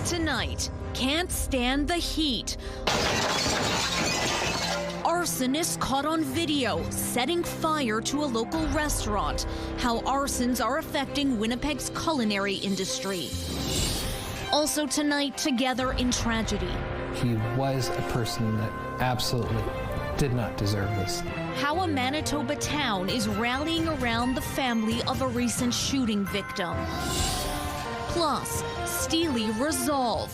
Tonight, can't stand the heat. Arsonist caught on video setting fire to a local restaurant. How arsons are affecting Winnipeg's culinary industry. Also tonight, together in tragedy. He was a person that absolutely did not deserve this. How a Manitoba town is rallying around the family of a recent shooting victim. Plus, steely resolve.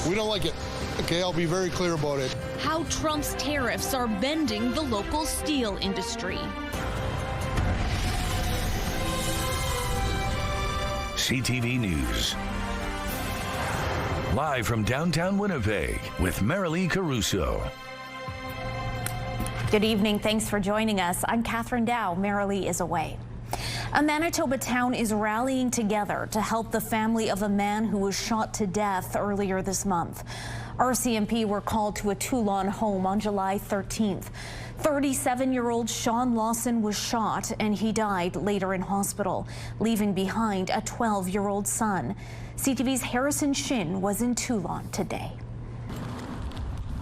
We don't like it. Okay, I'll be very clear about it. How Trump's tariffs are bending the local steel industry. CTV News. Live from downtown Winnipeg with Marilee Caruso. Good evening. Thanks for joining us. I'm Catherine Dow. Marilee is away. A Manitoba town is rallying together to help the family of a man who was shot to death earlier this month. RCMP were called to a Toulon home on July 13th. 37-year-old Sean Lawson was shot and he died later in hospital, leaving behind a 12-year-old son. CTV's Harrison Shin was in Toulon today.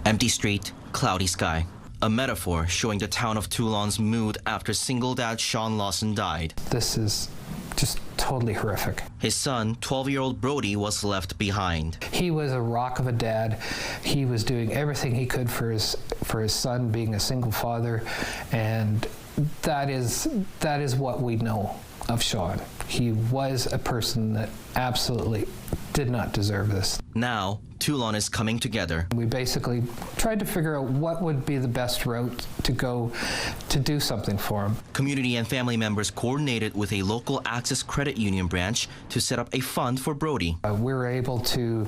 Empty street, cloudy sky. A metaphor showing the town of Toulon's mood after single dad Sean Lawson died. This is just totally horrific. His son, 12-year-old Brody, was left behind. He was a rock of a dad. He was doing everything he could for his son, being a single father, and that is what we know of Sean. He was a person that absolutely did not deserve this. Now, Toulon is coming together. We basically tried to figure out what would be the best route to go to do something for him. Community and family members coordinated with a local Access Credit Union branch to set up a fund for Brody. We were able to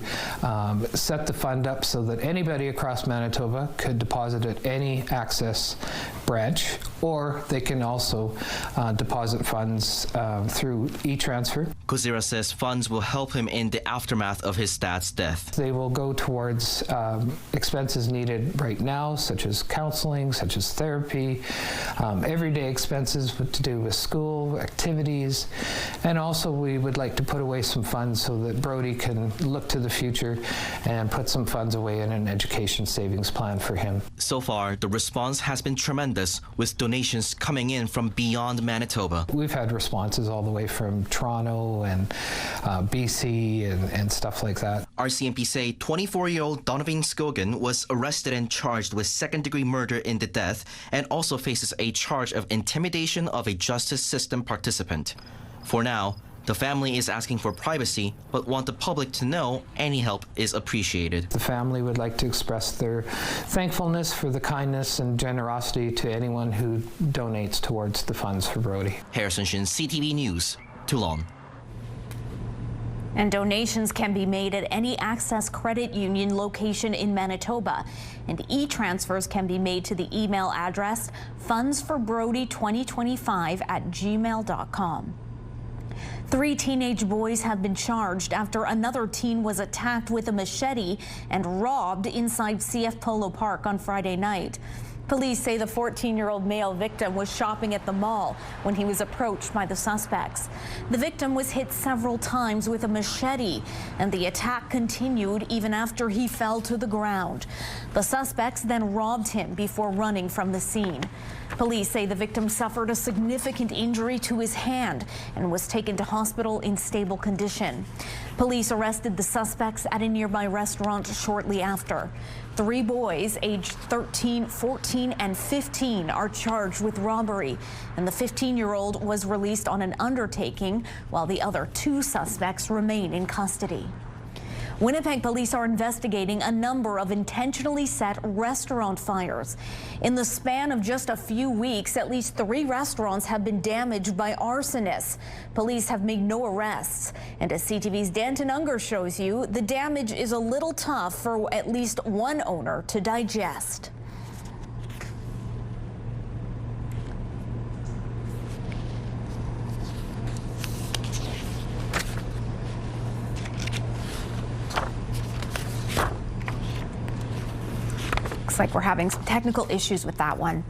set the fund up so that anybody across Manitoba could deposit at any Access branch, or they can also deposit funds through e-transfer. Kozira says funds will help him in the aftermath of his dad's death. They will go towards expenses needed right now, such as counseling, such as therapy, everyday expenses to do with school, activities, and also we would like to put away some funds so that Brody can look to the future and put some funds away in an education savings plan for him. So far, the response has been tremendous, with donations coming in from beyond Manitoba. We've had responses all the way from Toronto and BC and stuff like that. RCMP say 24-year-old Donovan Scogan was arrested and charged with second-degree murder in the death and also faces a charge of intimidation of a justice system participant. For now, the family is asking for privacy, but want the public to know any help is appreciated. The family would like to express their thankfulness for the kindness and generosity to anyone who donates towards the funds for Brody. Harrison Shin, CTV News, Toulon. And donations can be made at any Access Credit Union location in Manitoba. And e-transfers can be made to the email address fundsforbrody2025@gmail.com. 3 teenage boys have been charged after another teen was attacked with a machete and robbed inside CF Polo Park on Friday night. Police say the 14-year-old male victim was shopping at the mall when he was approached by the suspects. The victim was hit several times with a machete, and the attack continued even after he fell to the ground. The suspects then robbed him before running from the scene. Police say the victim suffered a significant injury to his hand and was taken to hospital in stable condition. Police arrested the suspects at a nearby restaurant shortly after. 3 boys aged 13, 14, and 15 are charged with robbery, and the 15-year-old was released on an undertaking, while the other 2 suspects remain in custody. Winnipeg police are investigating a number of intentionally set restaurant fires. In the span of just a few weeks, at least 3 restaurants have been damaged by arsonists. Police have made no arrests. And as CTV's Danton Unger shows you, the damage is a little tough for at least one owner to digest. Like we're having some technical issues with that one.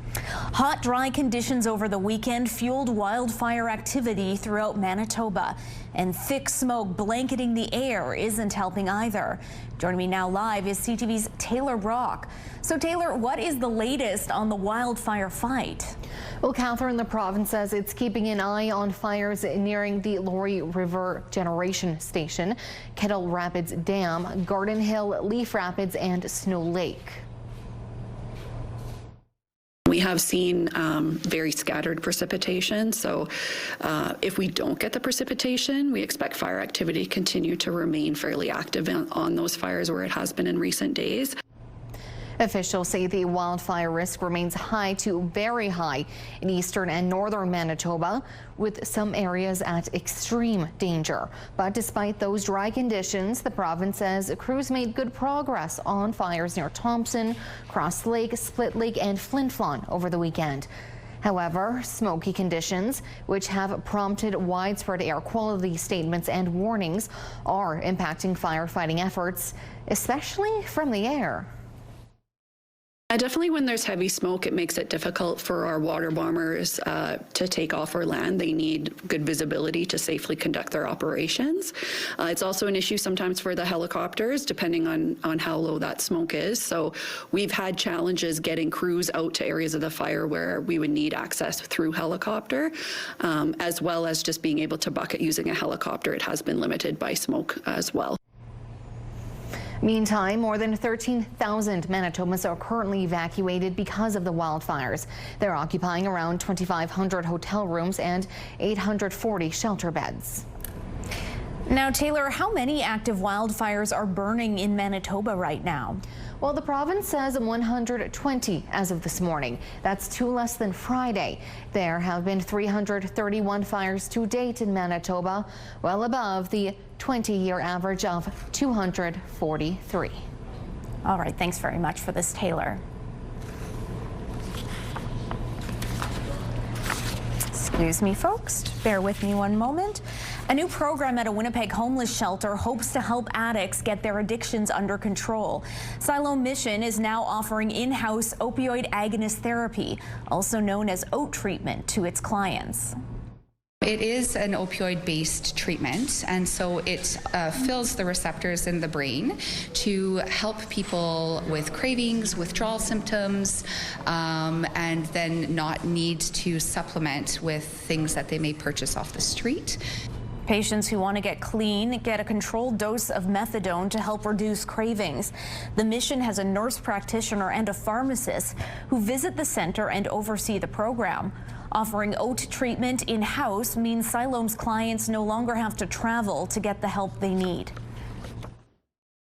Hot, dry conditions over the weekend fueled wildfire activity throughout Manitoba. and thick smoke blanketing the air isn't helping either. Joining me now live is CTV's Taylor Brock. So Taylor, what is the latest on the wildfire fight? Well, Catherine, the province says it's keeping an eye on fires nearing the Laurie River Generation Station, Kettle Rapids Dam, Garden Hill, Leaf Rapids, and Snow Lake. We have seen very scattered precipitation, so if we don't get the precipitation, we expect fire activity to continue to remain fairly active on those fires where it has been in recent days. Officials say the wildfire risk remains high to very high in eastern and northern Manitoba, with some areas at extreme danger. But despite those dry conditions, the province says crews made good progress on fires near Thompson, Cross Lake, Split Lake, and Flin Flon over the weekend. However, smoky conditions, which have prompted widespread air quality statements and warnings, are impacting firefighting efforts, especially from the air. Definitely when there's heavy smoke, it makes it difficult for our water bombers to take off or land. They need good visibility to safely conduct their operations. It's also an issue sometimes for the helicopters, depending on how low that smoke is. So we've had challenges getting crews out to areas of the fire where we would need access through helicopter, as well as just being able to bucket using a helicopter. It has been limited by smoke as well. Meantime, more than 13,000 Manitobans are currently evacuated because of the wildfires. They're occupying around 2,500 hotel rooms and 840 shelter beds. Now, Taylor, how many active wildfires are burning in Manitoba right now? Well, the province says 120 as of this morning. That's 2 less than Friday. There have been 331 fires to date in Manitoba, well above the 20-year average of 243. All right, thanks very much for this, Taylor. Excuse me, folks. Bear with me one moment. A new program at a Winnipeg homeless shelter hopes to help addicts get their addictions under control. Siloam Mission is now offering in-house opioid agonist therapy, also known as OAT treatment, to its clients. It is an opioid-based treatment, and so it fills the receptors in the brain to help people with cravings, withdrawal symptoms, and then not need to supplement with things that they may purchase off the street. Patients who want to get clean get a controlled dose of methadone to help reduce cravings. The mission has a nurse practitioner and a pharmacist who visit the center and oversee the program. Offering OAT treatment in-house means Siloam's clients no longer have to travel to get the help they need.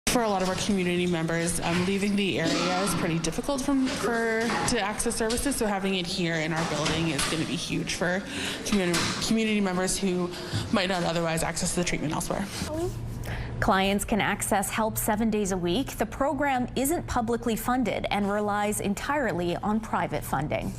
For a lot of our community members, leaving the area is pretty difficult to access services, so having it here in our building is going to be huge for community members who might not otherwise access the treatment elsewhere. Clients can access help 7 days a week. The program isn't publicly funded and relies entirely on private funding.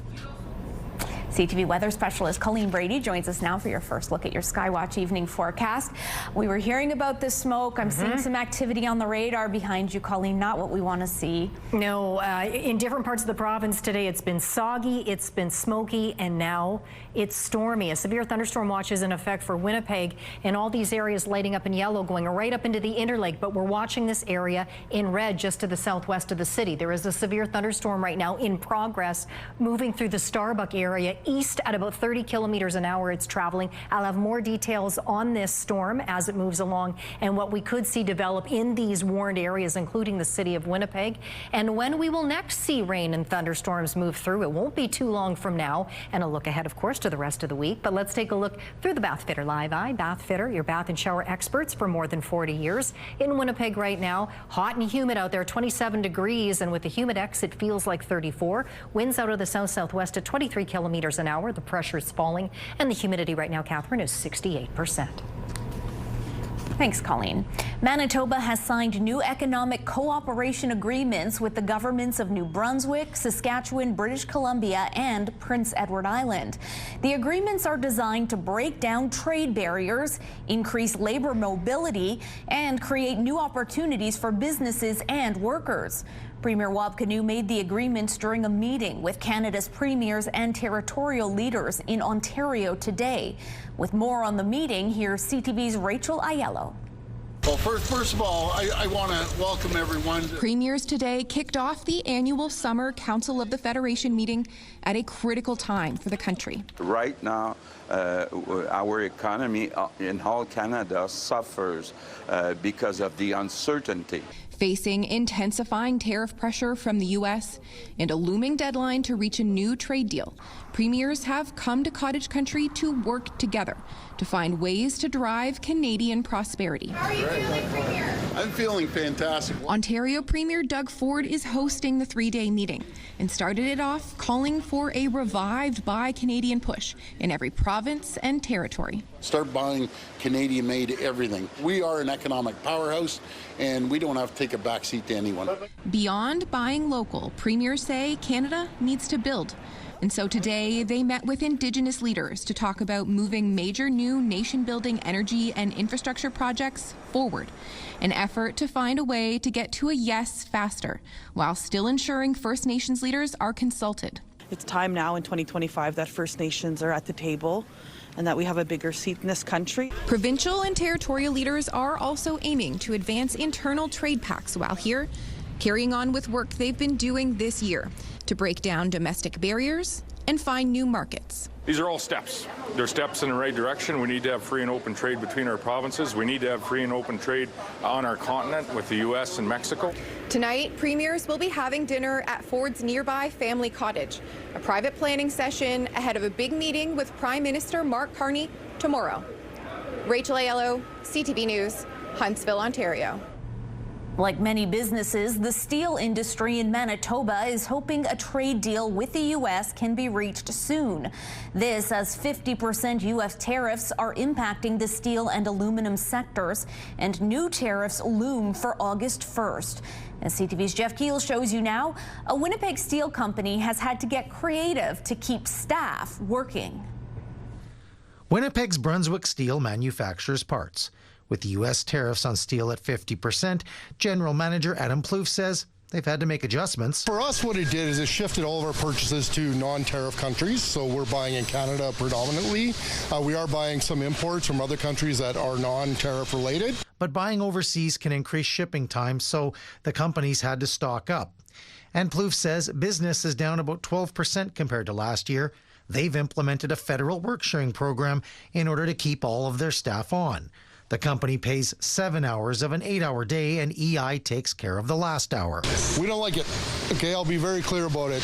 CTV weather specialist Colleen Brady joins us now for your first look at your Skywatch evening forecast. We were hearing about the smoke. I'm seeing some activity on the radar behind you, Colleen. Not what we want to see. No, in different parts of the province today, it's been soggy, it's been smoky, and now it's stormy. A severe thunderstorm watch is in effect for Winnipeg, and all these areas lighting up in yellow, going right up into the Interlake. But we're watching this area in red just to the southwest of the city. There is a severe thunderstorm right now in progress, moving through the Starbuck area east at about 30 kilometers an hour. It's traveling. I'll have more details on this storm as it moves along and what we could see develop in these warned areas, including the city of Winnipeg. And when we will next see rain and thunderstorms move through, it won't be too long from now. And a look ahead, of course, to the rest of the week. But let's take a look through the Bath Fitter Live Eye. Bath Fitter, your bath and shower experts for more than 40 years. In Winnipeg right now, hot and humid out there, 27 degrees, and with the humidex, it feels like 34. Winds out of the south-southwest at 23 kilometers an hour. The pressure is falling, and the humidity right now, Catherine, is 68%. Thanks, Colleen. Manitoba has signed new economic cooperation agreements with the governments of New Brunswick, Saskatchewan, British Columbia, and Prince Edward Island. The agreements are designed to break down trade barriers, increase labor mobility, and create new opportunities for businesses and workers. Premier Wab Kinew made the agreements during a meeting with Canada's premiers and territorial leaders in Ontario today. With more on the meeting, here's CTV's Rachel Aiello. Well, first of all, I want to welcome everyone. Premiers today kicked off the annual Summer Council of the Federation meeting at a critical time for the country. Right now, our economy in all Canada suffers because of the uncertainty. Facing intensifying tariff pressure from the U.S. and a looming deadline to reach a new trade deal, premiers have come to cottage country to work together to find ways to drive Canadian prosperity. How are you feeling, Premier? I'm feeling fantastic. Ontario Premier Doug Ford is hosting the three-day meeting and started it off calling for a revived Buy Canadian push in every province and territory. Start buying Canadian-made everything. We are an economic powerhouse, and we don't have to take a backseat to anyone. Beyond buying local, premiers say Canada needs to build. And so today they met with Indigenous leaders to talk about moving major new nation-building energy and infrastructure projects forward, an effort to find a way to get to a yes faster, while still ensuring First Nations leaders are consulted. It's time now in 2025 that First Nations are at the table and that we have a bigger seat in this country. Provincial and territorial leaders are also aiming to advance internal trade pacts while here, carrying on with work they've been doing this year to break down domestic barriers and find new markets. These are all steps. They're steps in the right direction. We need to have free and open trade between our provinces. We need to have free and open trade on our continent with the U.S. and Mexico. Tonight, premiers will be having dinner at Ford's nearby family cottage, a private planning session ahead of a big meeting with Prime Minister Mark Carney tomorrow. Rachel Aiello, CTV News, Huntsville, Ontario. Like many businesses, the steel industry in Manitoba is hoping a trade deal with the U.S. can be reached soon. This as 50% U.S. tariffs are impacting the steel and aluminum sectors, and new tariffs loom for August 1st. As CTV's Jeff Keel shows you now, a Winnipeg steel company has had to get creative to keep staff working. Winnipeg's Brunswick Steel manufactures parts. With the U.S. tariffs on steel at 50%, General Manager Adam Plouffe says they've had to make adjustments. For us, what it did is it shifted all of our purchases to non-tariff countries, so we're buying in Canada predominantly. We are buying some imports from other countries that are non-tariff related. But buying overseas can increase shipping times, so the companies had to stock up. And Plouffe says business is down about 12% compared to last year. They've implemented a federal work-sharing program in order to keep all of their staff on. The company pays 7 hours of an 8-hour day, and EI takes care of the last hour. We don't like it. Okay, I'll be very clear about it.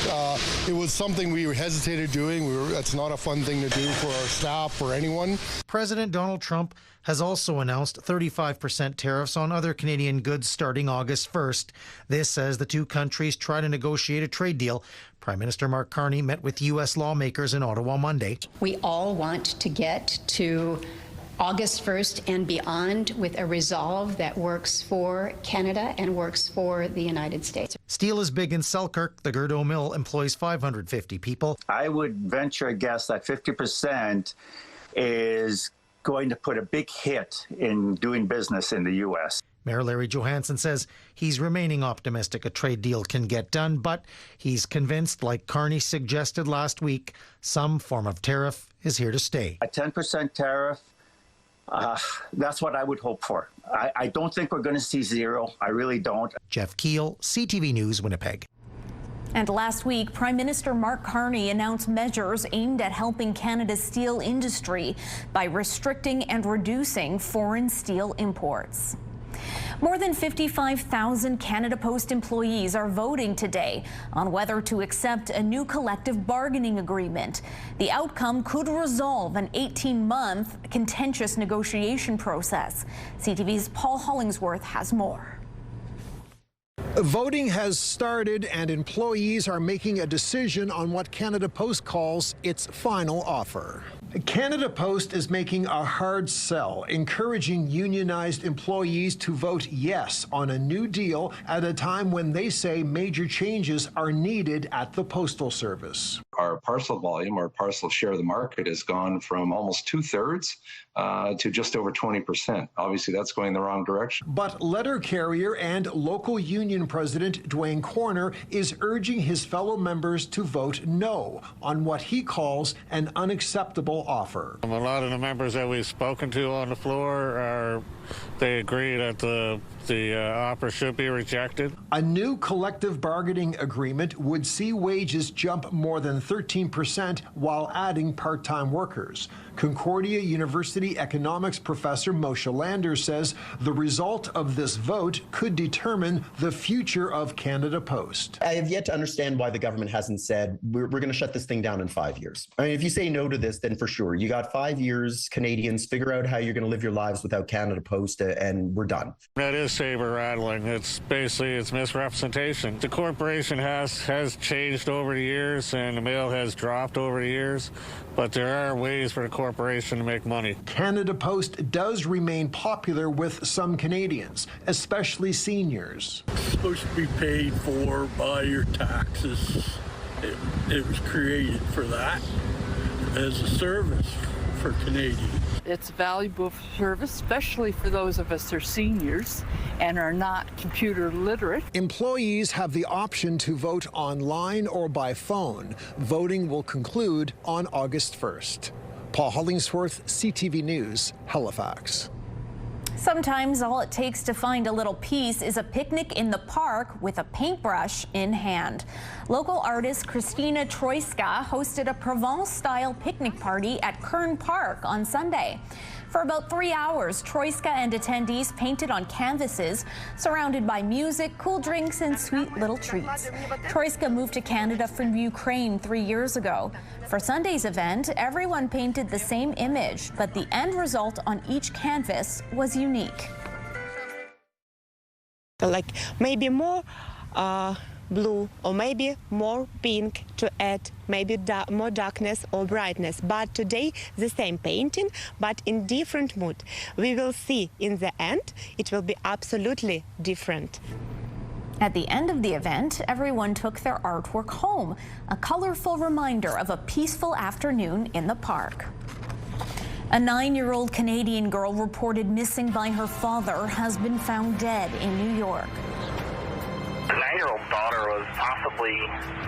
It was something we hesitated doing. It's not a fun thing to do for our staff or anyone. President Donald Trump has also announced 35% tariffs on other Canadian goods starting August 1st. This as the two countries try to negotiate a trade deal. Prime Minister Mark Carney met with U.S. lawmakers in Ottawa Monday. We all want to get to August 1st and beyond with a resolve that works for Canada and works for the United States. Steel is big in Selkirk. The Gerdo Mill employs 550 people. I would venture a guess that 50% is going to put a big hit in doing business in the U.S. Mayor Larry Johansson says he's remaining optimistic a trade deal can get done, but he's convinced, like Carney suggested last week, some form of tariff is here to stay. A 10% tariff, that's what I would hope for. I don't think we're going to see zero. I really don't. Jeff Keel, CTV News, Winnipeg. And last week, Prime Minister Mark Carney announced measures aimed at helping Canada's steel industry by restricting and reducing foreign steel imports. More than 55,000 Canada Post employees are voting today on whether to accept a new collective bargaining agreement. The outcome could resolve an 18-month contentious negotiation process. CTV's Paul Hollingsworth has more. Voting has started and employees are making a decision on what Canada Post calls its final offer. Canada Post is making a hard sell, encouraging unionized employees to vote yes on a new deal at a time when they say major changes are needed at the Postal Service. Our parcel volume, our parcel share of the market has gone from almost 2/3 to just over 20%. Obviously, that's going the wrong direction. But letter carrier and local union president Dwayne Corner is urging his fellow members to vote no on what he calls an unacceptable offer. A lot of the members that we've spoken to on the floor they agree that the offer should be rejected. A new collective bargaining agreement would see wages jump more than 13% while adding part-time workers. Concordia University economics professor Moshe Lander says the result of this vote could determine the future of Canada Post. I have yet to understand why the government hasn't said we're going to shut this thing down in 5 years. I mean, if you say no to this, then for sure, you got 5 years, Canadians, figure out how you're going to live your lives without Canada Post, and we're done. That is saber rattling. It's misrepresentation. The corporation has changed over the years, and the mail has dropped over the years, but there are ways for the corporation to make money. Canada Post does remain popular with some Canadians, especially seniors. It's supposed to be paid for by your taxes. It was created for that, as a service for Canadians. It's a valuable service, especially for those of us who are seniors and are not computer literate. Employees have the option to vote online or by phone. Voting will conclude on August 1st. Paul Hollingsworth, CTV News, Halifax. Sometimes all it takes to find a little peace is a picnic in the park with a paintbrush in hand. Local artist Christina Troiska hosted a Provence-style picnic party at Kern Park on Sunday. For about 3 hours, Troiska and attendees painted on canvases, surrounded by music, cool drinks, and sweet little treats. Troiska moved to Canada from Ukraine 3 years ago. For Sunday's event, everyone painted the same image, but the end result on each canvas was unique. Like maybe more blue or maybe more pink to add maybe more darkness or brightness. But today the same painting but in different mood. We will see in the end it will be absolutely different. At the end of the event, everyone took their artwork home, a colorful reminder of a peaceful afternoon in the park. A 9-year-old Canadian girl reported missing by her father has been found dead in New York. The 9-year-old daughter was possibly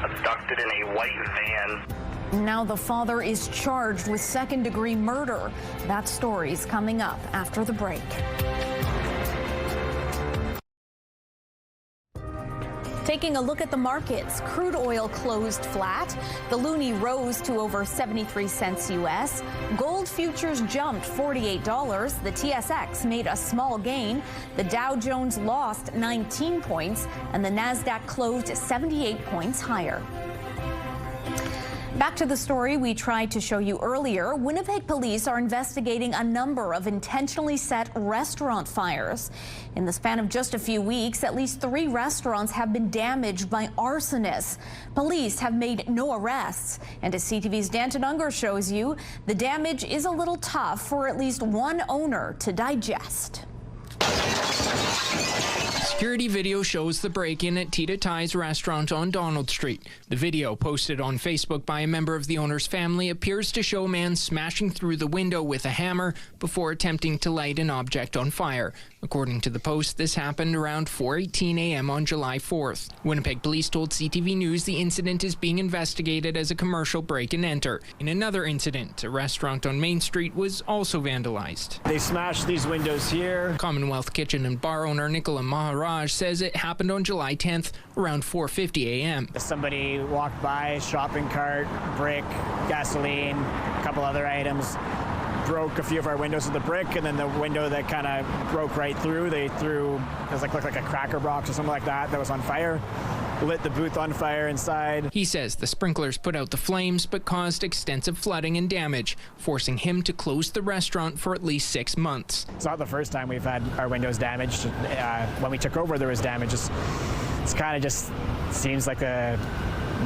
abducted in a white van. Now the father is charged with second-degree murder. That story's coming up after the break. Taking a look at the markets, crude oil closed flat. The loonie rose to over 73 cents U.S. Gold futures jumped $48. The TSX made a small gain. The Dow Jones lost 19 points, and the Nasdaq closed 78 points higher. Back to the story we tried to show you earlier. Winnipeg police are investigating a number of intentionally set restaurant fires. In the span of just a few weeks, at least 3 restaurants have been damaged by arsonists. Police have made no arrests. And as CTV's Danton Unger shows you, the damage is a little tough for at least one owner to digest. Security video shows the break-in at Tita Thai's restaurant on Donald Street. The video, posted on Facebook by a member of the owner's family, appears to show a man smashing through the window with a hammer before attempting to light an object on fire. According to the post, this happened around 4:18 a.m. on July 4th. Winnipeg police told CTV News the incident is being investigated as a commercial break-and-enter. In another incident, a restaurant on Main Street was also vandalized. They smashed these windows here. Commonwealth Kitchen and Bar owner Nicola Maharaj says it happened on July 10th around 4:50 a.m. Somebody walked by, shopping cart, brick, gasoline, a couple other items. Broke a few of our windows with the brick, and then the window that kind of broke right through, they threw, it looked like a cracker box or something like that was on fire. Lit the booth on fire inside. He says the sprinklers put out the flames but caused extensive flooding and damage, forcing him to close the restaurant for at least 6 months. It's not the first time we've had our windows damaged. When we took over, there was damage. It's kind of just seems like a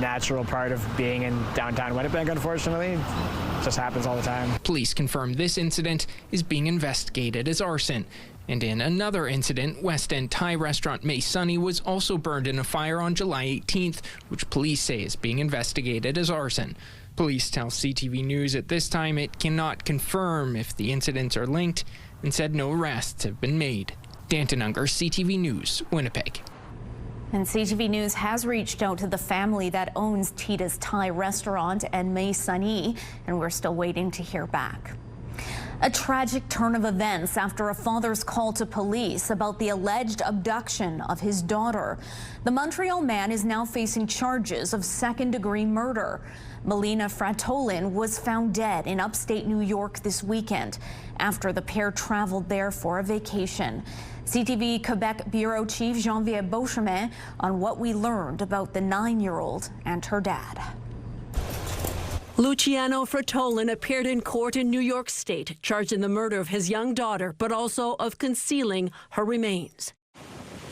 natural part of being in downtown Winnipeg, unfortunately. just happens all the time. Police confirm this incident is being investigated as arson. And in another incident, West End Thai restaurant May Sunny was also burned in a fire on July 18th, which police say is being investigated as arson. Police tell CTV News at this time it cannot confirm if the incidents are linked and said no arrests have been made. Danton Unger, CTV News, Winnipeg. And CTV News has reached out to the family that owns Tita's Thai restaurant and May Sunny, and we're still waiting to hear back. A tragic turn of events after a father's call to police about the alleged abduction of his daughter. The Montreal man is now facing charges of second-degree murder. Melina Fratolin was found dead in upstate New York this weekend after the pair traveled there for a vacation. CTV Quebec Bureau Chief Janvier Beauchemin on what we learned about the 9-year-old and her dad. Luciano Fratolin appeared in court in New York State, charged in the murder of his young daughter, but also of concealing her remains.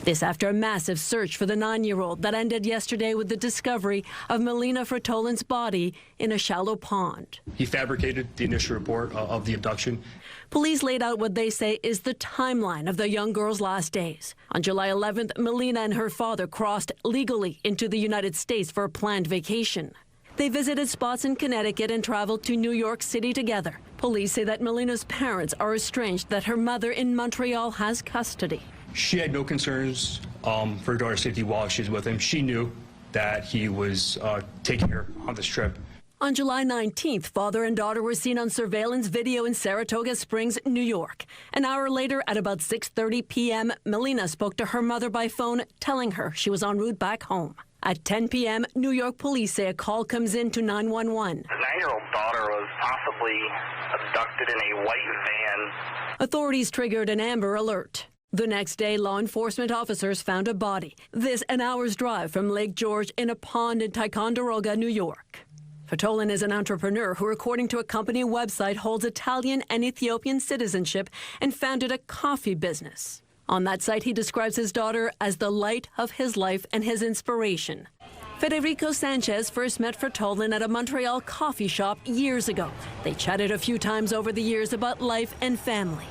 This after a massive search for the 9-year-old that ended yesterday with the discovery of Melina Fratolin's body in a shallow pond. He fabricated the initial report of the abduction. Police laid out what they say is the timeline of the young girl's last days. On July 11th, Melina and her father crossed legally into the United States for a planned vacation. They visited spots in Connecticut and traveled to New York City together. Police say that Melina's parents are estranged, that her mother in Montreal has custody. She had no concerns for her daughter's safety while she was with him. She knew that he was taking her on this trip. On July 19th, father and daughter were seen on surveillance video in Saratoga Springs, New York. An hour later, at about 6:30 p.m., Melina spoke to her mother by phone, telling her she was en route back home. At 10 p.m., New York police say a call comes in to 911. The 9-year-old daughter was possibly abducted in a white van. Authorities triggered an Amber Alert. The next day, law enforcement officers found a body. This an hour's drive from Lake George in a pond in Ticonderoga, New York. Fratolin is an entrepreneur who, according to a company website, holds Italian and Ethiopian citizenship and founded a coffee business. On that site, he describes his daughter as the light of his life and his inspiration. Federico Sanchez first met Fratolin at a Montreal coffee shop years ago. They chatted a few times over the years about life and family.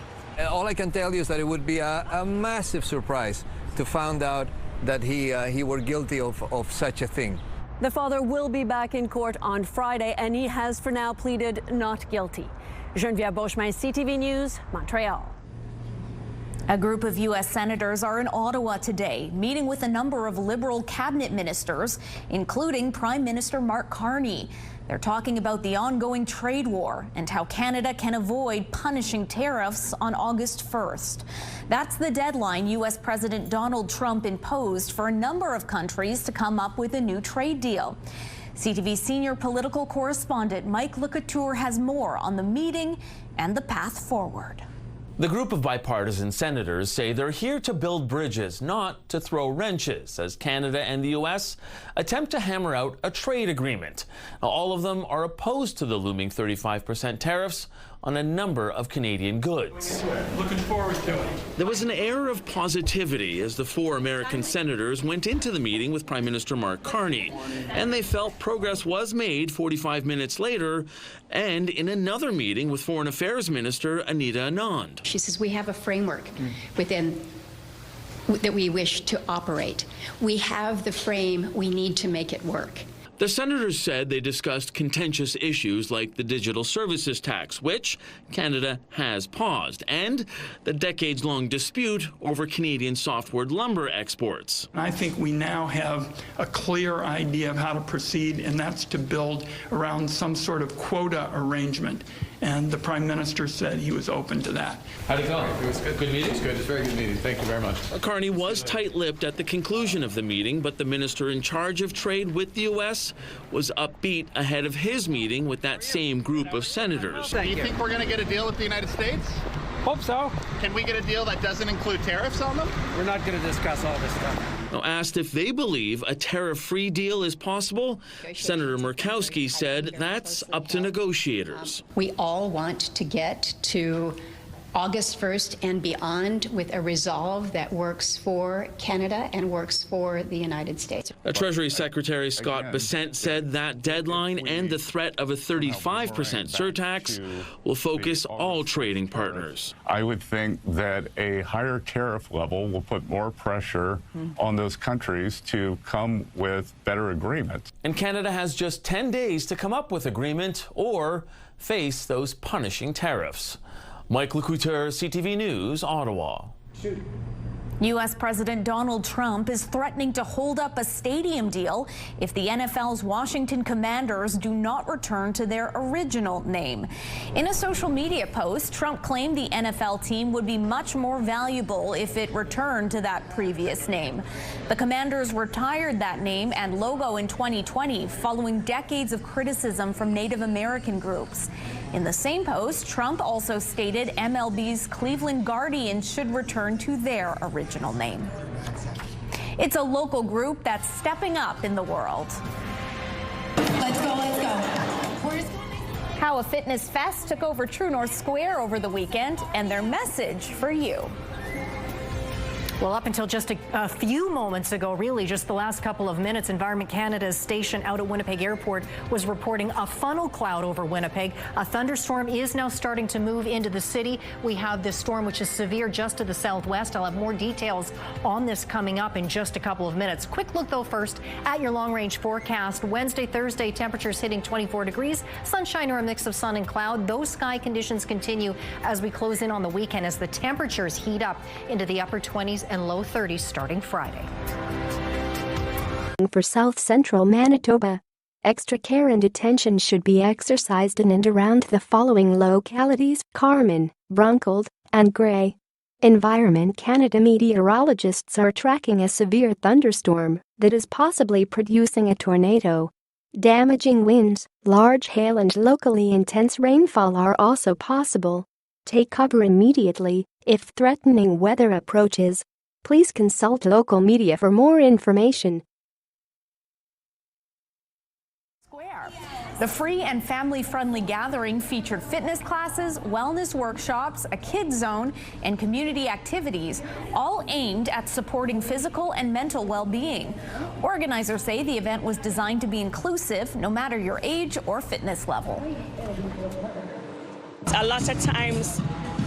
All I can tell you is that it would be a massive surprise to find out that he were guilty of such a thing. The father will be back in court on Friday, and he has for now pleaded not guilty. Geneviève Beauchemin, CTV News, Montreal. A group of U.S. senators are in Ottawa today, meeting with a number of Liberal cabinet ministers, including Prime Minister Mark Carney. They're talking about the ongoing trade war and how Canada can avoid punishing tariffs on August 1st. That's the deadline U.S. President Donald Trump imposed for a number of countries to come up with a new trade deal. CTV senior political correspondent Mike LeCouture has more on the meeting and the path forward. The group of bipartisan senators say they're here to build bridges, not to throw wrenches, as Canada and the U.S. attempt to hammer out a trade agreement. Now, all of them are opposed to the looming 35% tariffs on a number of Canadian goods. Looking forward to it. There was an air of positivity as the 4 American senators went into the meeting with Prime Minister Mark Carney, and they felt progress was made 45 minutes later, and in another meeting with Foreign Affairs Minister Anita Anand. She says we have a framework within that we wish to operate. We have the frame, we need to make it work. The senators said they discussed contentious issues like the digital services tax, which Canada has paused, and the decades-long dispute over Canadian softwood lumber exports. I think we now have a clear idea of how to proceed, and that's to build around some sort of quota arrangement. And the Prime Minister said he was open to that. How'd it go? It was good. Good meeting? It was good. It was a very good meeting. Thank you very much. Carney was tight-lipped at the conclusion of the meeting, but the minister in charge of trade with the U.S. was upbeat ahead of his meeting with that same group of senators. Do you think we're going to get a deal with the United States? Hope so. Can we get a deal that doesn't include tariffs on them? We're not going to discuss all this stuff. Now, asked if they believe a tariff-free deal is possible, Senator Murkowski said that's up to negotiators. We all want to get to August 1st and beyond with a resolve that works for Canada and works for the United States. Treasury Secretary Scott Bessent said that deadline and the threat of a 35% surtax will focus all trading partners. I would think that a higher tariff level will put more pressure on those countries to come with better agreements. And Canada has just 10 days to come up with agreement or face those punishing tariffs. Mike Lecouteur, CTV News, Ottawa. U.S. President Donald Trump is threatening to hold up a stadium deal if the NFL's Washington Commanders do not return to their original name. In a social media post, Trump claimed the NFL team would be much more valuable if it returned to that previous name. The Commanders retired that name and logo in 2020 following decades of criticism from Native American groups. In the same post, Trump also stated MLB's Cleveland Guardians should return to their original name. It's a local group that's stepping up in the world. Let's go, let's go. How a fitness fest took over True North Square over the weekend and their message for you. Well, up until just a few moments ago, really just the last couple of minutes, Environment Canada's station out at Winnipeg Airport was reporting a funnel cloud over Winnipeg. A thunderstorm is now starting to move into the city. We have this storm, which is severe just to the southwest. I'll have more details on this coming up in just a couple of minutes. Quick look, though, first at your long-range forecast. Wednesday, Thursday, temperatures hitting 24 degrees. Sunshine or a mix of sun and cloud. Those sky conditions continue as we close in on the weekend as the temperatures heat up into the upper 20s and low 30s starting Friday. For South Central Manitoba, extra care and attention should be exercised in and around the following localities: Carman, Bruncold, and Grey. Environment Canada meteorologists are tracking a severe thunderstorm that is possibly producing a tornado. Damaging winds, large hail and locally intense rainfall are also possible. Take cover immediately if threatening weather approaches. Please consult local media for more information. The free and family-friendly gathering featured fitness classes, wellness workshops, a kids zone, and community activities, all aimed at supporting physical and mental well-being. Organizers say the event was designed to be inclusive, no matter your age or fitness level. A lot of times,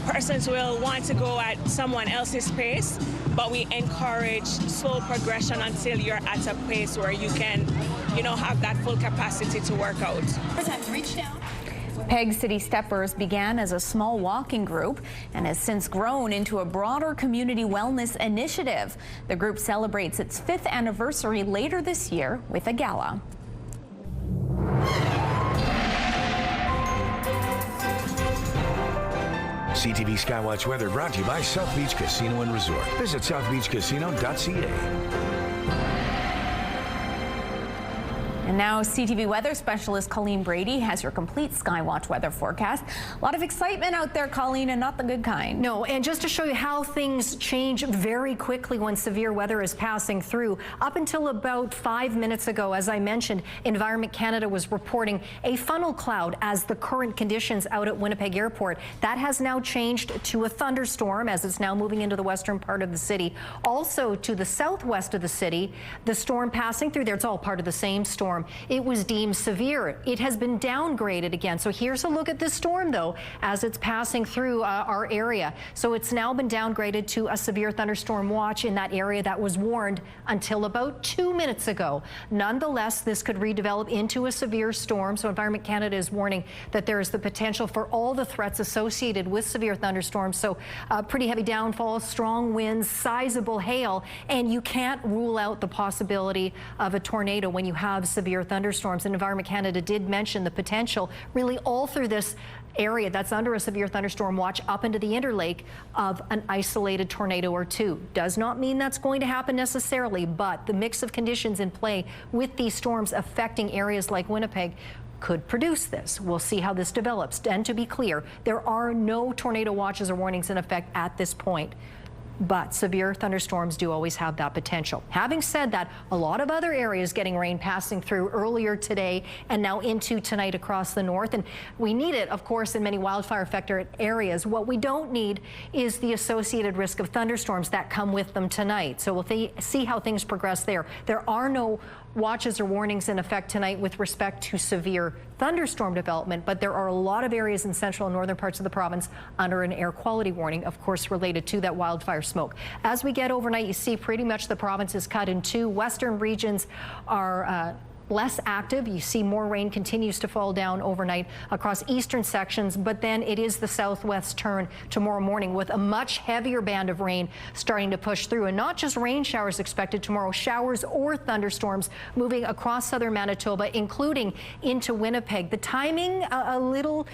persons will want to go at someone else's pace, but we encourage slow progression until you're at a pace where you can, have that full capacity to work out. Reach down. Peg City Steppers began as a small walking group and has since grown into a broader community wellness initiative. The group celebrates its 5th anniversary later this year with a gala. CTV Skywatch weather brought to you by South Beach Casino and Resort. Visit southbeachcasino.ca. And now CTV weather specialist Colleen Brady has your complete Skywatch weather forecast. A lot of excitement out there, Colleen, and not the good kind. No, and just to show you how things change very quickly when severe weather is passing through. Up until about 5 minutes ago, as I mentioned, Environment Canada was reporting a funnel cloud as the current conditions out at Winnipeg Airport. That has now changed to a thunderstorm as it's now moving into the western part of the city. Also to the southwest of the city, the storm passing through there, it's all part of the same storm. It was deemed severe. It has been downgraded again. So here's a look at this storm, though, as it's passing through our area. So it's now been downgraded to a severe thunderstorm watch in that area that was warned until about 2 minutes ago. Nonetheless, this could redevelop into a severe storm. So Environment Canada is warning that there is the potential for all the threats associated with severe thunderstorms. So pretty heavy downfall, strong winds, sizable hail, and you can't rule out the possibility of a tornado when you have severe thunderstorms. And Environment Canada did mention the potential really all through this area that's under a severe thunderstorm watch up into the Interlake of an isolated tornado or two. Does not mean that's going to happen necessarily, but the mix of conditions in play with these storms affecting areas like Winnipeg could produce this. We'll see how this develops. And to be clear, there are no tornado watches or warnings in effect at this point. but severe thunderstorms do always have that potential. Having said that, a lot of other areas getting rain passing through earlier today and now into tonight across the north. And we need it, of course, in many wildfire affected areas. What we don't need is the associated risk of thunderstorms that come with them tonight. So we'll see how things progress there. There are no watches or warnings in effect tonight with respect to severe thunderstorm development, but there are a lot of areas in central and northern parts of the province under an air quality warning, of course, related to that wildfire smoke. As we get overnight, you see pretty much the province is cut in two. Western regions are less active. You see more rain continues to fall down overnight across eastern sections, but then it is the southwest turn tomorrow morning with a much heavier band of rain starting to push through. And not just rain showers expected tomorrow, showers or thunderstorms moving across southern Manitoba, including into Winnipeg. The timing a little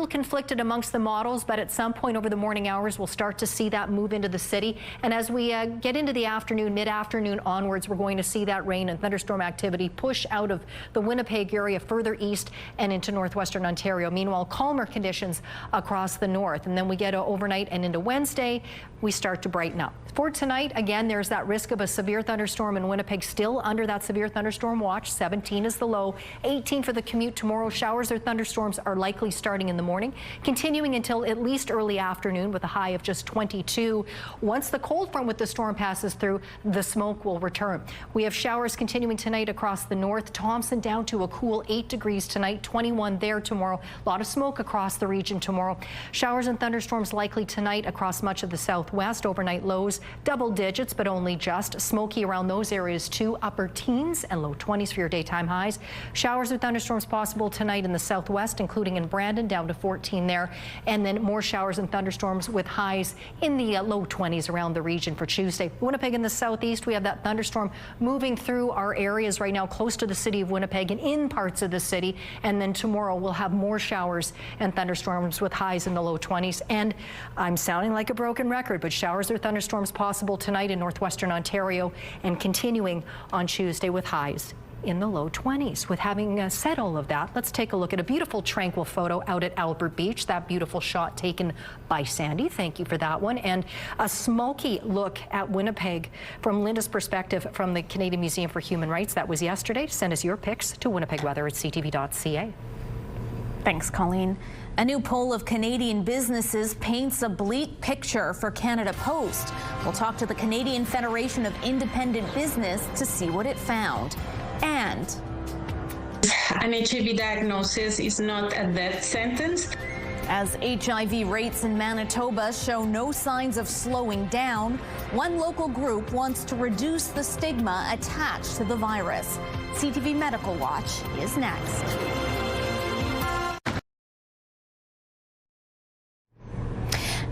conflicted amongst the models, but at some point over the morning hours, we'll start to see that move into the city. And as we get into the afternoon, mid-afternoon onwards, we're going to see that rain and thunderstorm activity push out of the Winnipeg area further east and into northwestern Ontario. Meanwhile, calmer conditions across the north. And then we get overnight and into Wednesday, we start to brighten up. For tonight, again, there's that risk of a severe thunderstorm in Winnipeg, still under that severe thunderstorm watch. 17 is the low, 18 for the commute tomorrow. Showers or thunderstorms are likely starting in the morning, continuing until at least early afternoon with a high of just 22. Once the cold front with the storm passes through, the smoke will return. We have showers continuing tonight across the north. Thompson down to a cool 8 degrees tonight, 21 there tomorrow. A lot of smoke across the region tomorrow. Showers and thunderstorms likely tonight across much of the southwest. Overnight lows double digits, but only just. Smoky around those areas too. Upper teens and low 20s for your daytime highs. Showers or thunderstorms possible tonight in the southwest, including in Brandon, down to 14 there. And then more showers and thunderstorms with highs in the low 20s around the region for Tuesday. Winnipeg in the southeast, we have that thunderstorm moving through our areas right now, close to the city of Winnipeg and in parts of the city. And then tomorrow we'll have more showers and thunderstorms with highs in the low 20s. And I'm sounding like a broken record, but showers or thunderstorms possible tonight in northwestern Ontario and continuing on Tuesday with highs in the low 20s. With having said all of that, let's take a look at a beautiful tranquil photo out at Albert Beach. That beautiful shot taken by Sandy. Thank you for that one. And a smoky look at Winnipeg from Linda's perspective from the Canadian Museum for Human Rights. That was yesterday. Send us your pics to winnipegweather@ctv.ca. Thanks, Colleen. A new poll of Canadian businesses paints a bleak picture for Canada Post. We'll talk to the Canadian Federation of Independent Business to see what it found. And an HIV diagnosis is not a death sentence. As HIV rates in Manitoba show no signs of slowing down, one local group wants to reduce the stigma attached to the virus. CTV Medical Watch is next.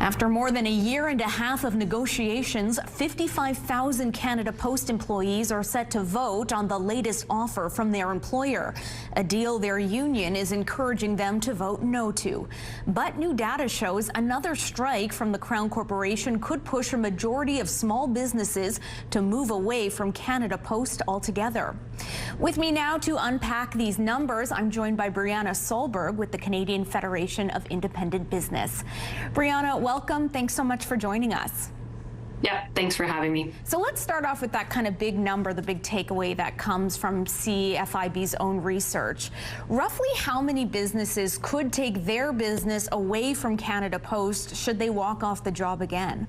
After more than a year and a half of negotiations, 55,000 Canada Post employees are set to vote on the latest offer from their employer, a deal their union is encouraging them to vote no to. But new data shows another strike from the Crown Corporation could push a majority of small businesses to move away from Canada Post altogether. With me now to unpack these numbers, I'm joined by Brianna Solberg with the Canadian Federation of Independent Business. Brianna, welcome. Thanks so much for joining us. Yeah, thanks for having me. So let's start off with that kind of big number, the big takeaway that comes from CFIB's own research. Roughly how many businesses could take their business away from Canada Post should they walk off the job again?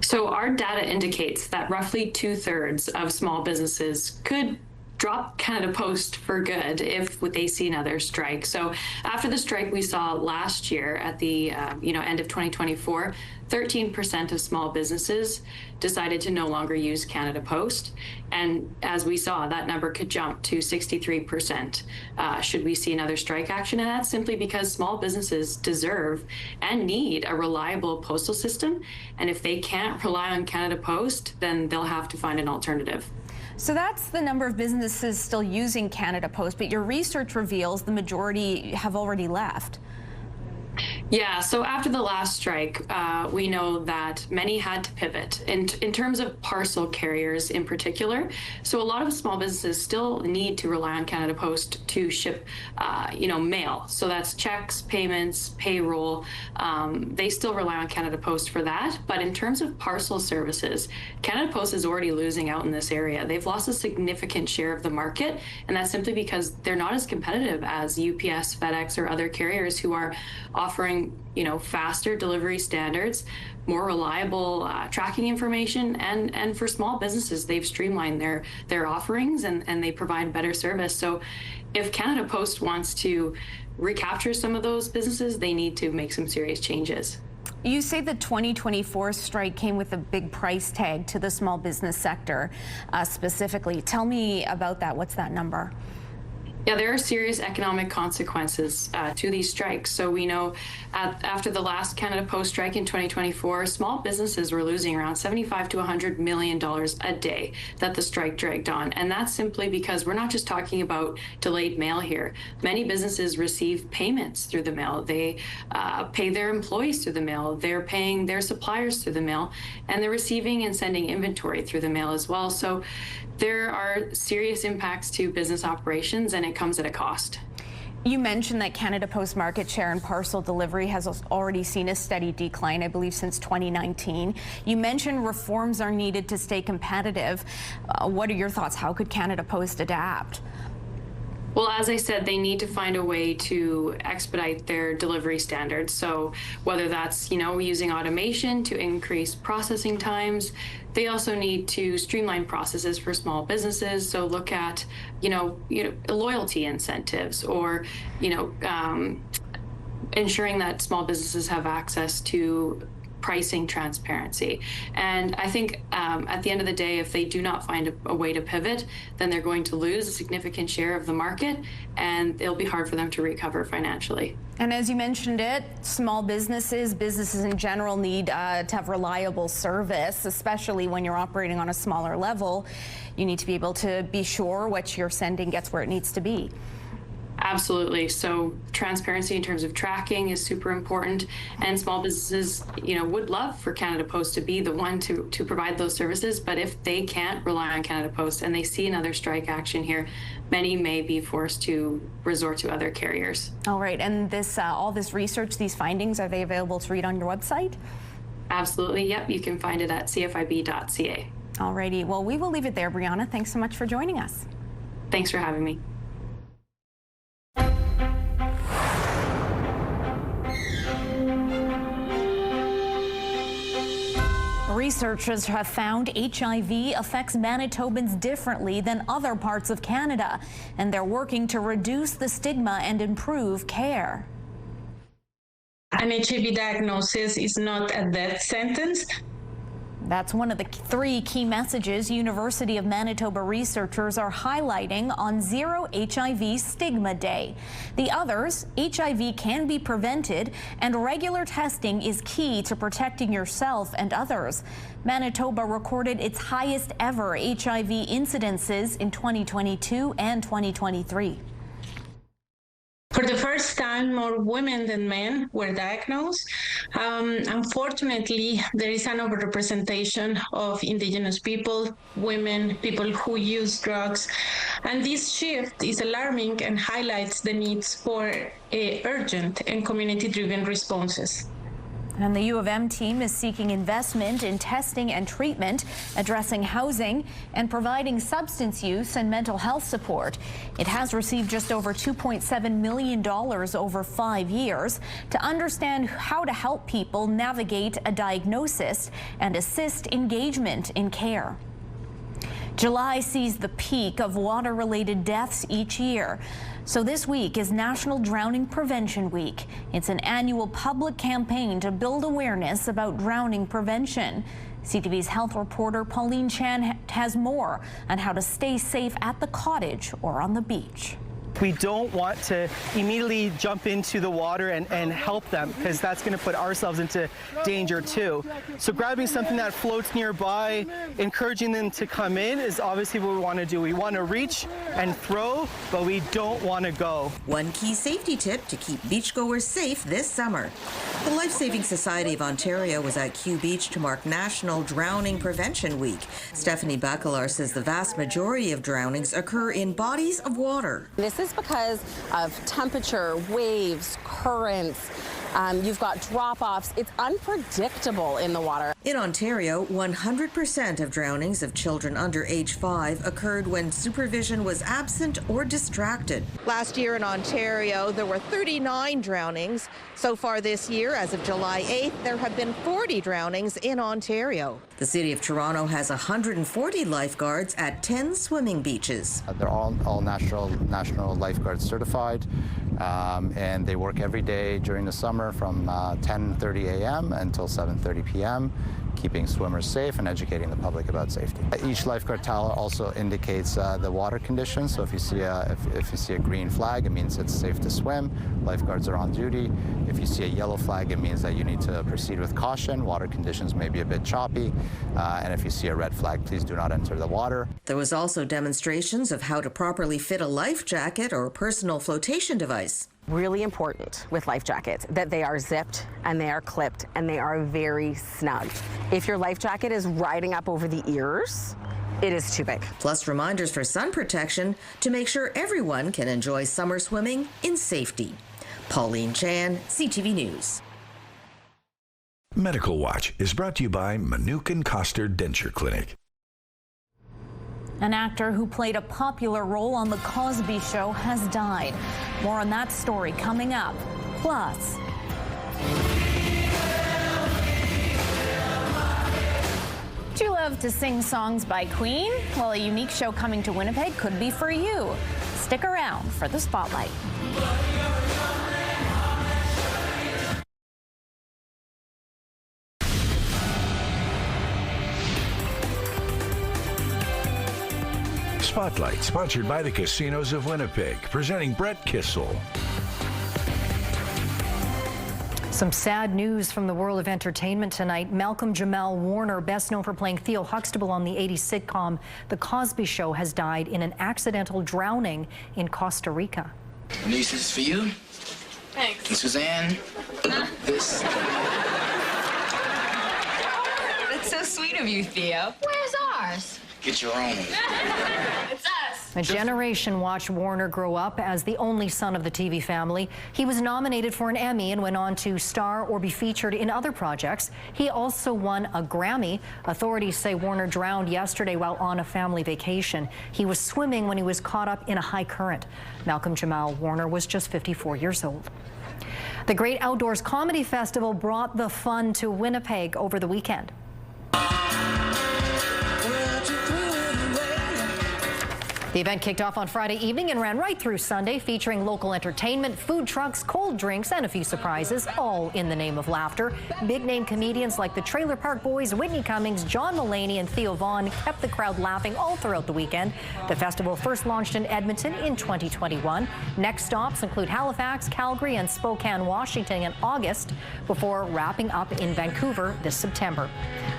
So our data indicates that roughly 2/3 of small businesses could drop Canada Post for good if they see another strike. So after the strike we saw last year at the end of 2024, 13% of small businesses decided to no longer use Canada Post. And as we saw, that number could jump to 63% should we see another strike action. And that's simply because small businesses deserve and need a reliable postal system. And if they can't rely on Canada Post, then they'll have to find an alternative. So that's the number of businesses still using Canada Post, but your research reveals the majority have already left. Yeah, so after the last strike, we know that many had to pivot in terms of parcel carriers in particular. So a lot of small businesses still need to rely on Canada Post to ship, mail. So that's checks, payments, payroll. They still rely on Canada Post for that. But in terms of parcel services, Canada Post is already losing out in this area. They've lost a significant share of the market, and that's simply because they're not as competitive as UPS, FedEx, or other carriers who are offering faster delivery standards, more reliable tracking information, and for small businesses, they've streamlined their offerings and they provide better service. So if Canada Post wants to recapture some of those businesses, they need to make some serious changes. You say the 2024 strike came with a big price tag to the small business sector specifically. Tell me about that. What's that number? Yeah, there are serious economic consequences to these strikes. So we know after the last Canada Post strike in 2024, small businesses were losing around $75 to $100 million a day that the strike dragged on. And that's simply because we're not just talking about delayed mail here. Many businesses receive payments through the mail. They pay their employees through the mail. They're paying their suppliers through the mail. And they're receiving and sending inventory through the mail as well. So there are serious impacts to business operations, and it comes at a cost. You mentioned that Canada Post market share in parcel delivery has already seen a steady decline, I believe, since 2019. You mentioned reforms are needed to stay competitive. What are your thoughts? How could Canada Post adapt? Well, as I said, they need to find a way to expedite their delivery standards. So whether that's, using automation to increase processing times, they also need to streamline processes for small businesses. So look at, loyalty incentives or, ensuring that small businesses have access to pricing transparency. And I think at the end of the day, if they do not find a way to pivot, then they're going to lose a significant share of the market, and it'll be hard for them to recover financially. And as you mentioned it, small businesses in general need to have reliable service, especially when you're operating on a smaller level. You need to be able to be sure what you're sending gets where it needs to be. Absolutely. So transparency in terms of tracking is super important, and small businesses, would love for Canada Post to be the one to provide those services. But if they can't rely on Canada Post and they see another strike action here, many may be forced to resort to other carriers. All right. And this, all this research, these findings, are they available to read on your website? Absolutely. Yep. You can find it at cfib.ca. All righty. Well, we will leave it there, Brianna. Thanks so much for joining us. Thanks for having me. Researchers have found HIV affects Manitobans differently than other parts of Canada, and they're working to reduce the stigma and improve care. An HIV diagnosis is not a death sentence. That's one of the 3 key messages University of Manitoba researchers are highlighting on Zero HIV Stigma Day. The others, HIV can be prevented, and regular testing is key to protecting yourself and others. Manitoba recorded its highest ever HIV incidences in 2022 and 2023. For the first time, more women than men were diagnosed. Unfortunately, there is an overrepresentation of Indigenous people, women, people who use drugs. And this shift is alarming and highlights the needs for urgent and community-driven responses. And the U of M team is seeking investment in testing and treatment, addressing housing, and providing substance use and mental health support. It has received just over $2.7 million over 5 years to understand how to help people navigate a diagnosis and assist engagement in care. July sees the peak of water-related deaths each year. So this week is National Drowning Prevention Week. It's an annual public campaign to build awareness about drowning prevention. CTV's health reporter Pauline Chan has more on how to stay safe at the cottage or on the beach. We don't want to immediately jump into the water and help them, because that's going to put ourselves into danger too. So grabbing something that floats nearby, encouraging them to come in is obviously what we want to do. We want to reach and throw, but we don't want to go. One key safety tip to keep beachgoers safe this summer. The Life Saving Society of Ontario was at Kew Beach to mark National Drowning Prevention Week. Stephanie Bacalar says the vast majority of drownings occur in bodies of water. This is because of temperature, waves, currents. You've got drop-offs. It's unpredictable in the water. In Ontario, 100% of drownings of children under age 5 occurred when supervision was absent or distracted. Last year in Ontario, there were 39 drownings. So far this year, as of July 8th, there have been 40 drownings in Ontario. The City of Toronto has 140 lifeguards at 10 swimming beaches. They're all national lifeguards certified, and they work every day during the summer from 10:30 a.m. until 7:30 p.m., keeping swimmers safe and educating the public about safety. Each lifeguard towel also indicates the water conditions. So if you see a green flag, it means it's safe to swim. Lifeguards are on duty. If you see a yellow flag, it means that you need to proceed with caution. Water conditions may be a bit choppy. And if you see a red flag, please do not enter the water. There was also demonstrations of how to properly fit a life jacket or personal flotation device. Really important with life jackets that they are zipped and they are clipped and they are very snug. If your life jacket is riding up over the ears, it is too big. Plus reminders for sun protection to make sure everyone can enjoy summer swimming in safety. Pauline Chan, CTV News. Medical Watch is brought to you by Manuke and Coster Denture Clinic. An actor who played a popular role on The Cosby Show has died. More on that story coming up. Plus, do you love to sing songs by Queen? Well, a unique show coming to Winnipeg could be for you. Stick around for the spotlight. Spotlight, sponsored by the Casinos of Winnipeg, presenting Brett Kissel. Some sad news from the world of entertainment tonight. Malcolm Jamal Warner, best known for playing Theo Huxtable on the 80s sitcom The Cosby Show, has died in an accidental drowning in Costa Rica. Niece, this is for you. Thanks. And Suzanne, this. That's so sweet of you, Theo. Where's ours? Get your own. It's us. A generation watched Warner grow up as the only son of the TV family. He was nominated for an Emmy and went on to star or be featured in other projects. He also won a Grammy. Authorities say Warner drowned yesterday while on a family vacation. He was swimming when he was caught up in a high current. Malcolm Jamal Warner was just 54 years old. The Great Outdoors Comedy Festival brought the fun to Winnipeg over the weekend. The event kicked off on Friday evening and ran right through Sunday, featuring local entertainment, food trucks, cold drinks, and a few surprises, all in the name of laughter. Big-name comedians like the Trailer Park Boys, Whitney Cummings, John Mulaney, and Theo Vaughn kept the crowd laughing all throughout the weekend. The festival first launched in Edmonton in 2021. Next stops include Halifax, Calgary, and Spokane, Washington in August, before wrapping up in Vancouver this September.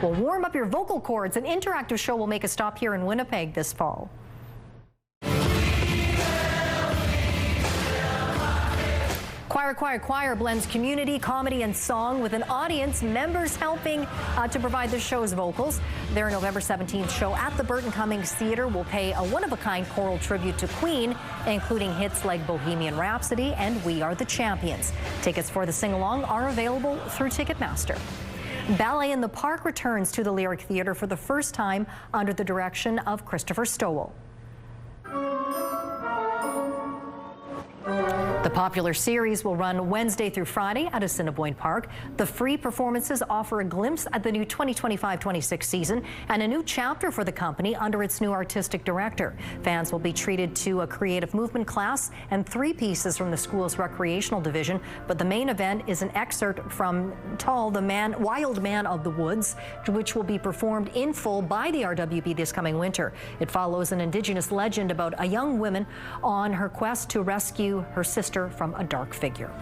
Well, warm up your vocal cords. An interactive show will make a stop here in Winnipeg this fall. Choir, Choir, Choir blends community, comedy, and song with an audience, members helping to provide the show's vocals. Their November 17th show at the Burton Cummings Theatre will pay a one-of-a-kind choral tribute to Queen, including hits like Bohemian Rhapsody and We Are the Champions. Tickets for the sing-along are available through Ticketmaster. Ballet in the Park returns to the Lyric Theatre for the first time under the direction of Christopher Stowell. The popular series will run Wednesday through Friday at Assiniboine Park. The free performances offer a glimpse at the new 2025-26 season and a new chapter for the company under its new artistic director. Fans will be treated to a creative movement class and 3 pieces from the school's recreational division, but the main event is an excerpt from Tall, the Wild Man of the Woods, which will be performed in full by the RWB this coming winter. It follows an Indigenous legend about a young woman on her quest to rescue her sister from a dark figure.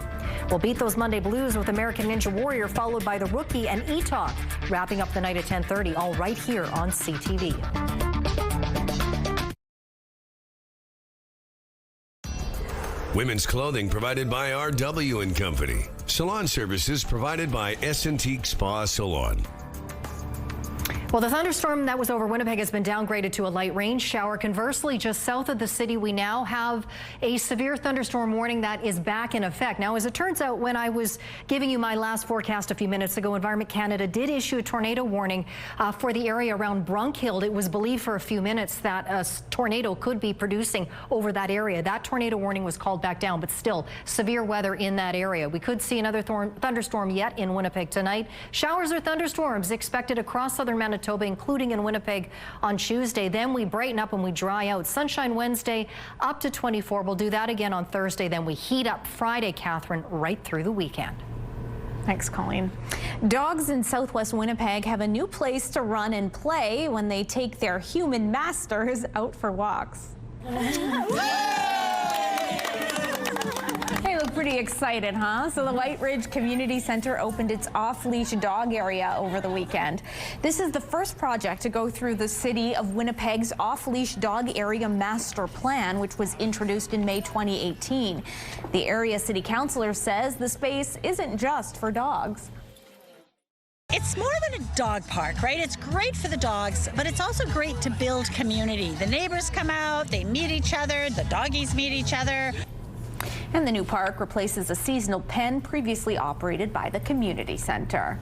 We'll beat those Monday blues with American Ninja Warrior, followed by The Rookie and E-Talk, wrapping up the night at 10:30, all right here on CTV. Women's clothing provided by RW & Company. Salon services provided by Essentique Spa Salon. Well, the thunderstorm that was over Winnipeg has been downgraded to a light rain shower. Conversely, just south of the city, we now have a severe thunderstorm warning that is back in effect. Now, as it turns out, when I was giving you my last forecast a few minutes ago, Environment Canada did issue a tornado warning for the area around Brunkhild. It was believed for a few minutes that a tornado could be producing over that area. That tornado warning was called back down, but still severe weather in that area. We could see another thunderstorm yet in Winnipeg tonight. Showers or thunderstorms expected across southern Manitoba, including in Winnipeg on Tuesday. Then we brighten up and we dry out. Sunshine Wednesday up to 24. We'll do that again on Thursday. Then we heat up Friday, Catherine, right through the weekend. Thanks, Colleen. Dogs in southwest Winnipeg have a new place to run and play when they take their human masters out for walks. They look pretty excited, huh? So the White Ridge Community Center opened its off-leash dog area over the weekend. This is the first project to go through the city of Winnipeg's off-leash dog area master plan, which was introduced in May 2018. The area city councilor says the space isn't just for dogs. It's more than a dog park, right? It's great for the dogs, but it's also great to build community. The neighbors come out, they meet each other, the doggies meet each other. And the new park replaces a seasonal pen previously operated by the community center.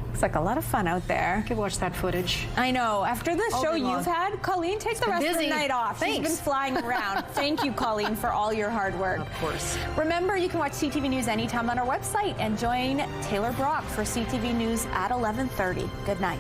Looks like a lot of fun out there. Could watch that footage. I know. After the show you've had, Colleen, take the rest of the night off. Thanks. She's been flying around. Thank you, Colleen, for all your hard work. Of course. Remember, you can watch CTV News anytime on our website and join Taylor Brock for CTV News at 11:30. Good night.